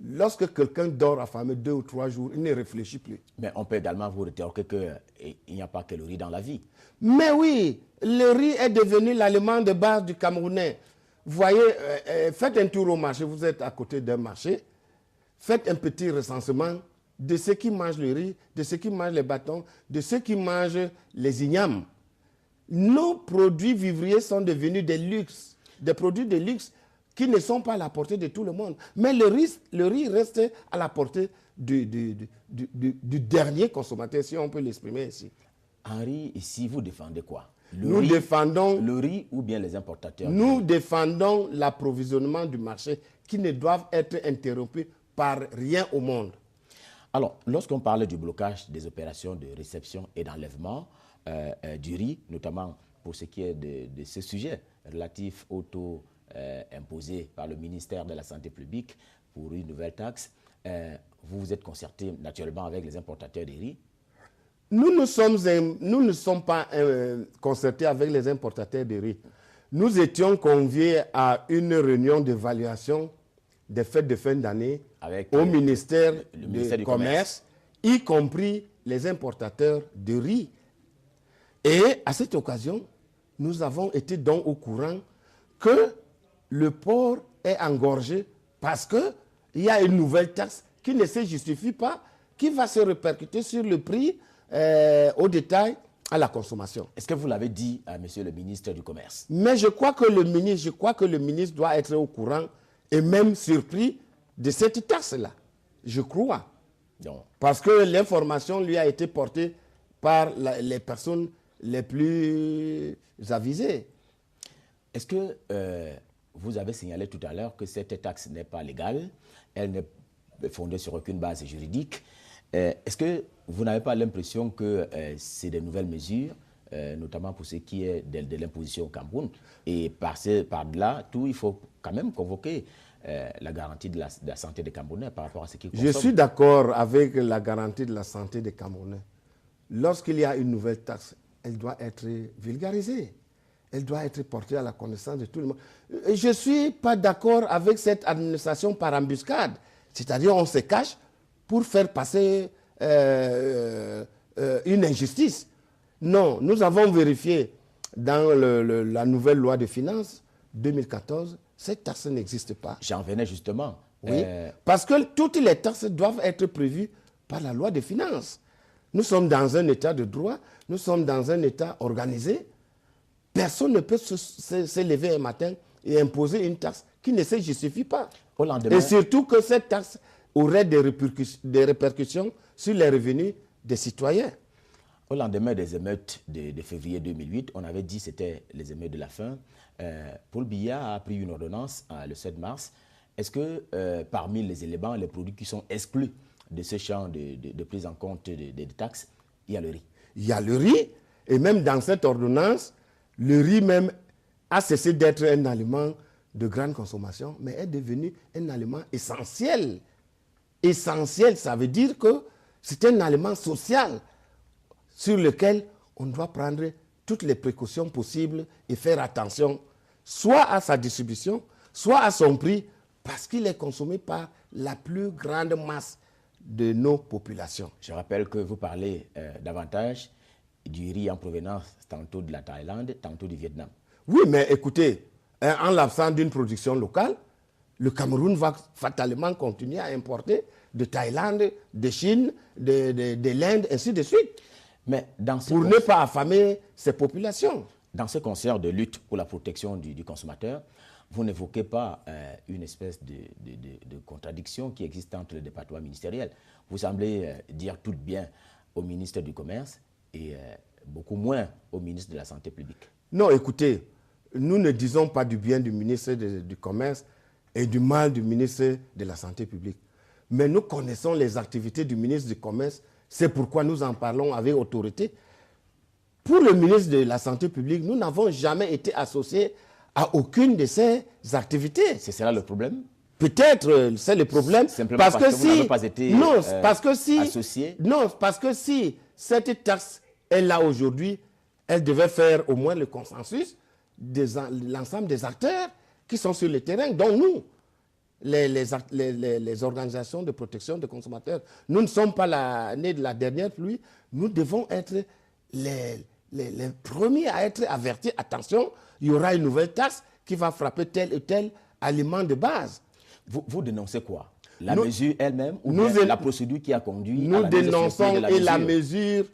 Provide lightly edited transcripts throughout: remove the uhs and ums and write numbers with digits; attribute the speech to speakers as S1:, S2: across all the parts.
S1: Lorsque quelqu'un dort affamé 2 ou 3 jours, il ne réfléchit plus.
S2: Mais on peut également vous rétorquer qu'il n'y a pas que le riz dans la vie.
S1: Mais oui, le riz est devenu l'aliment de base du Camerounais. Vous voyez, faites un tour au marché, vous êtes à côté d'un marché, faites un petit recensement de ceux qui mangent le riz, de ceux qui mangent les bâtons, de ceux qui mangent les ignames. Nos produits vivriers sont devenus des luxes, des produits de luxe qui ne sont pas à la portée de tout le monde. Mais le riz reste à la portée du dernier consommateur, si on peut l'exprimer ainsi.
S2: Henri, ici, vous défendez quoi?
S1: Nous défendons
S2: le riz ou bien les importateurs?
S1: Nous défendons l'approvisionnement du marché qui ne doivent être interrompus par rien au monde.
S2: Alors, lorsqu'on parle du blocage des opérations de réception et d'enlèvement du riz, notamment pour ce qui est de ce sujet relatif au taux imposé par le ministère de la Santé publique pour une nouvelle taxe, vous vous êtes concerté naturellement avec les importateurs de riz?
S1: Nous ne sommes pas concertés avec les importateurs de riz. Nous étions conviés à une réunion d'évaluation des fêtes de fin d'année au ministère du Commerce, y compris les importateurs de riz. Et à cette occasion, nous avons été donc au courant que le port est engorgé parce qu'il y a une nouvelle taxe qui ne se justifie pas, qui va se répercuter sur le prix au détail à la consommation.
S2: Est-ce que vous l'avez dit à monsieur le ministre du Commerce?
S1: Mais je crois que le ministre doit être au courant et même surpris de cette taxe-là. Je crois.
S2: Donc,
S1: parce que l'information lui a été portée par les personnes les plus avisées.
S2: Est-ce que vous avez signalé tout à l'heure que cette taxe n'est pas légale, elle n'est fondée sur aucune base juridique? Est-ce que vous n'avez pas l'impression que c'est des nouvelles mesures, notamment pour ce qui est de l'imposition au Cameroun, et par-delà tout, il faut quand même convoquer la garantie de la santé des Camerounais par rapport à ce qu'ils consomment?
S1: Je suis d'accord avec la garantie de la santé des Camerounais. Lorsqu'il y a une nouvelle taxe, elle doit être vulgarisée. Elle doit être portée à la connaissance de tout le monde. Je ne suis pas d'accord avec cette administration par embuscade. C'est-à-dire on se cache pour faire passer une injustice. Non, nous avons vérifié dans la nouvelle loi de finances 2014, cette taxe n'existe pas.
S2: J'en venais justement.
S1: Oui, parce que toutes les taxes doivent être prévues par la loi de finances. Nous sommes dans un état de droit, nous sommes dans un état organisé. Personne ne peut se lever un matin et imposer une taxe qui ne se justifie pas.
S2: Au lendemain,
S1: et surtout que cette taxe aurait des répercussions sur les revenus des citoyens.
S2: Au lendemain des émeutes de février 2008, on avait dit que c'était les émeutes de la faim. Paul Biya a pris une ordonnance le 7 mars. Est-ce que parmi les éléments, les produits qui sont exclus de ce champ de prise en compte des taxes, il y a le riz?
S1: Il y a le riz, et même dans cette ordonnance, le riz même a cessé d'être un aliment de grande consommation, mais est devenu un aliment essentiel. Essentiel, ça veut dire que c'est un aliment social sur lequel on doit prendre toutes les précautions possibles et faire attention, soit à sa distribution, soit à son prix, parce qu'il est consommé par la plus grande masse de nos populations.
S2: Je rappelle que vous parlez davantage du riz en provenance tantôt de la Thaïlande, tantôt du Vietnam.
S1: Oui, mais écoutez, en l'absence d'une production locale, le Cameroun va fatalement continuer à importer de Thaïlande, de Chine, de l'Inde, ainsi de suite.
S2: Mais
S1: pour ne pas affamer ces populations.
S2: Dans ce concert de lutte pour la protection du consommateur, vous n'évoquez pas une espèce de contradiction qui existe entre les départements ministériels. Vous semblez dire tout bien au ministre du Commerce et beaucoup moins au ministre de la Santé publique.
S1: Non, écoutez, nous ne disons pas du bien du ministre du Commerce et du mal du ministre de la Santé publique. Mais nous connaissons les activités du ministre du Commerce. C'est pourquoi nous en parlons avec autorité. Pour le ministre de la Santé publique, nous n'avons jamais été associés à aucune de ces activités.
S2: C'est cela le problème?
S1: Peut-être c'est le problème.
S2: Simplement
S1: parce que
S2: vous n'avez pas été associé?
S1: Non, parce que si cette taxe est là aujourd'hui, elle devait faire au moins le consensus de l'ensemble des acteurs qui sont sur le terrain, dont nous. les organisations de protection des consommateurs. Nous ne sommes pas nés de la dernière pluie. Nous devons être les premiers à être avertis. Attention, il y aura une nouvelle taxe qui va frapper tel et tel aliment de base.
S2: Vous dénoncez quoi? La mesure elle-même ou la procédure qui a conduit à la
S1: Nous dénonçons la mesure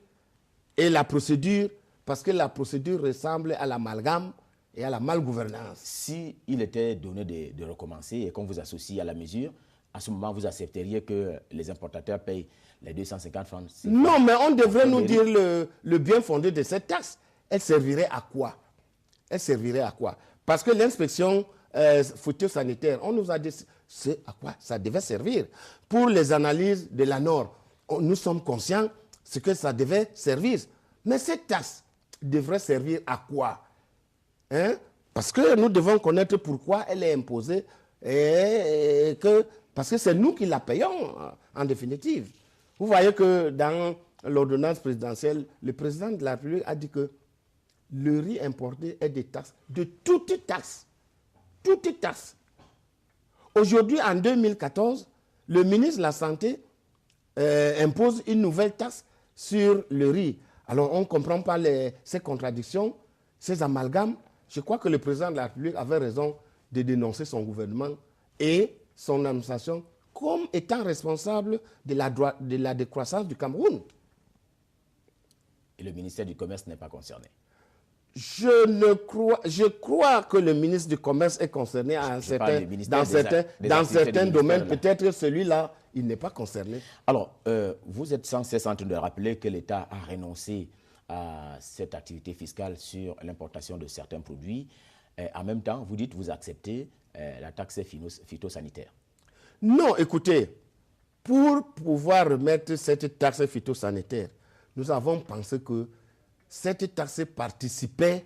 S1: et la procédure parce que la procédure ressemble à l'amalgame et à la malgouvernance.
S2: S'il était donné de recommencer et qu'on vous associe à la mesure, à ce moment, vous accepteriez que les importateurs payent les 250 francs?
S1: Non, mais on devrait nous dire le bien fondé de cette taxe. Elle servirait à quoi? Elle servirait à quoi? Parce que l'inspection phytosanitaire, on nous a dit à quoi ça devait servir. Pour les analyses de la Nord, nous sommes conscients ce que ça devait servir. Mais cette taxe devrait servir à quoi? Hein? Parce que nous devons connaître pourquoi elle est imposée parce que c'est nous qui la payons en définitive. Vous voyez que dans l'ordonnance présidentielle, le président de la République a dit que le riz importé est des taxes, de toutes taxes. Toutes taxes. Aujourd'hui, en 2014, le ministre de la Santé impose une nouvelle taxe sur le riz. Alors, on ne comprend pas ces contradictions, ces amalgames. Je crois que le président de la République avait raison de dénoncer son gouvernement et son administration comme étant responsable de la décroissance du Cameroun.
S2: Et le ministère du Commerce n'est pas concerné?
S1: Je crois que le ministre du Commerce est concerné dans certains domaines. Peut-être celui-là, il n'est pas concerné.
S2: Alors, vous êtes sans cesse en train de rappeler que l'État a renoncé à cette activité fiscale sur l'importation de certains produits. En même temps, vous dites que vous acceptez la taxe phytosanitaire.
S1: Non, écoutez, pour pouvoir remettre cette taxe phytosanitaire, nous avons pensé que cette taxe participait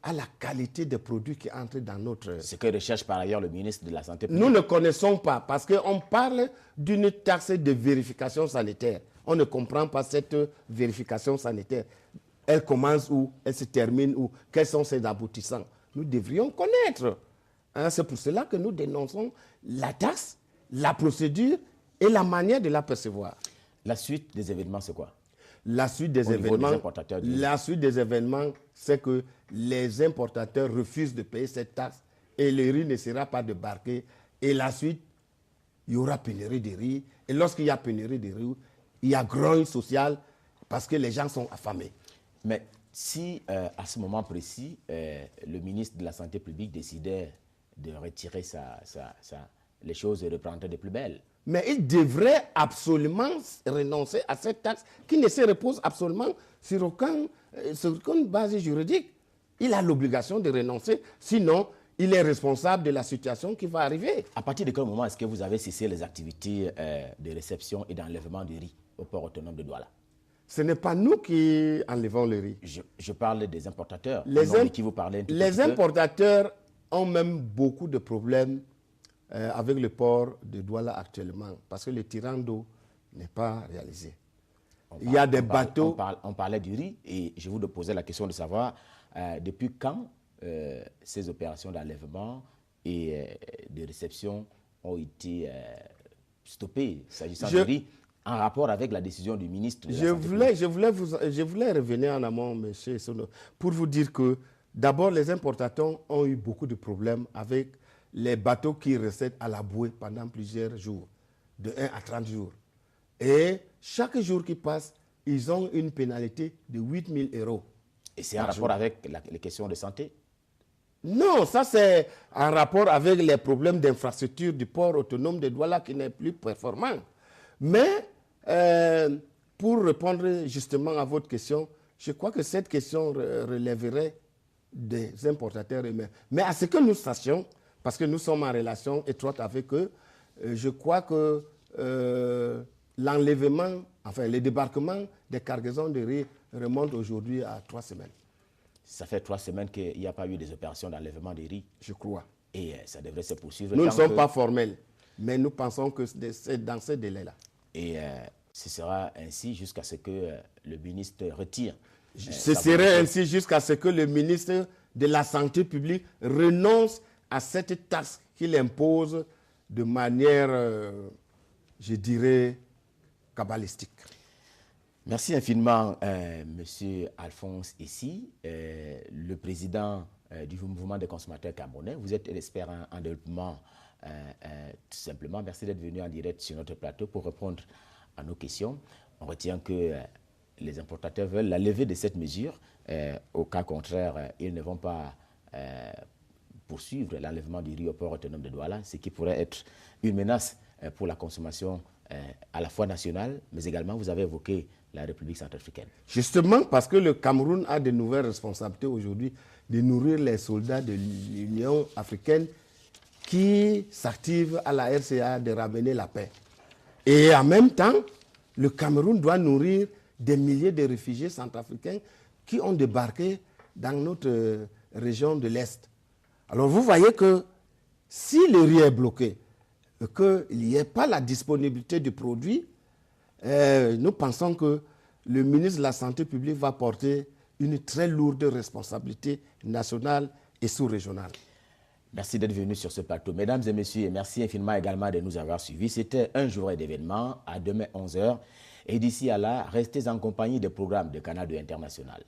S1: à la qualité des produits qui entrent dans notre...
S2: Ce que recherche par ailleurs le ministre de la Santé publique.
S1: Nous ne connaissons pas, parce qu'on parle d'une taxe de vérification sanitaire. On ne comprend pas cette vérification sanitaire. Elle commence où? Elle se termine où? Quels sont ses aboutissants? Nous devrions connaître. Hein, c'est pour cela que nous dénonçons la taxe, la procédure et la manière de la percevoir.
S2: La suite des événements, c'est quoi?
S1: La suite des événements, c'est que les importateurs refusent de payer cette taxe et le riz ne sera pas débarqué. Et la suite, il y aura pénurie de riz. Et lorsqu'il y a pénurie de riz, il y a grogne sociale parce que les gens sont affamés.
S2: Mais si, à ce moment précis, le ministre de la Santé publique décidait de retirer les choses et reprendre de plus belles.
S1: Mais il devrait absolument renoncer à cette taxe qui ne se repose absolument sur aucune base juridique. Il a l'obligation de renoncer, sinon il est responsable de la situation qui va arriver.
S2: À partir de quel moment est-ce que vous avez cessé les activités de réception et d'enlèvement du riz au port autonome de Douala?
S1: Ce n'est pas nous qui enlevons le riz.
S2: Je parle des importateurs.
S1: Qui vous parlez les importateurs ont même beaucoup de problèmes avec le port de Douala actuellement, parce que le tirant d'eau n'est pas réalisé. Il y a des bateaux...
S2: On parlait du riz, et je vous posais la question de savoir depuis quand ces opérations d'enlèvement et de réception ont été stoppées, s'agissant du riz, en rapport avec la décision du ministre de la Santé.
S1: Je voulais revenir en amont, monsieur Sono, pour vous dire que d'abord, les importateurs ont eu beaucoup de problèmes avec les bateaux qui restent à la bouée pendant plusieurs jours, de 1 à 30 jours. Et chaque jour qui passe, ils ont une pénalité de 8 000 €.
S2: Et c'est en rapport avec les questions de santé?
S1: Non, ça c'est en rapport avec les problèmes d'infrastructure du port autonome de Douala qui n'est plus performant. Mais pour répondre justement à votre question, je crois que cette question relèverait des importateurs eux-mêmes. Mais à ce que nous sachions, parce que nous sommes en relation étroite avec eux, je crois que l'enlèvement, enfin le débarquement des cargaisons de riz remonte aujourd'hui à 3 semaines.
S2: Ça fait 3 semaines qu'il n'y a pas eu des opérations d'enlèvement de riz?
S1: Je crois.
S2: Et ça devrait se poursuivre.
S1: Nous ne sommes pas formels, mais nous pensons que c'est dans ces délais-là.
S2: Et ce sera ainsi jusqu'à ce que le ministre retire.
S1: Ce serait ainsi jusqu'à ce que le ministre de la Santé publique renonce à cette taxe qu'il impose de manière, je dirais, kabbalistique.
S2: Merci infiniment, Monsieur Alphonse Essi, le président du mouvement des consommateurs camerounais. Vous êtes expert en développement, tout simplement. Merci d'être venu en direct sur notre plateau pour répondre à nos questions. On retient que les importateurs veulent la levée de cette mesure. Au cas contraire, ils ne vont pas poursuivre l'enlèvement du riz au port autonome de Douala, ce qui pourrait être une menace pour la consommation à la fois nationale, mais également, vous avez évoqué la République centrafricaine.
S1: Justement parce que le Cameroun a de nouvelles responsabilités aujourd'hui de nourrir les soldats de l'Union africaine qui s'activent à la RCA de ramener la paix. Et en même temps, le Cameroun doit nourrir des milliers de réfugiés centrafricains qui ont débarqué dans notre région de l'Est. Alors vous voyez que si le riz est bloqué, qu'il n'y ait pas la disponibilité du produit, nous pensons que le ministre de la Santé publique va porter une très lourde responsabilité nationale et sous-régionale.
S2: Merci d'être venu sur ce plateau. Mesdames et messieurs, et merci infiniment également de nous avoir suivis. C'était un jour d'événement à demain 11h. Et d'ici à là, restez en compagnie des programmes de Canal 2 International.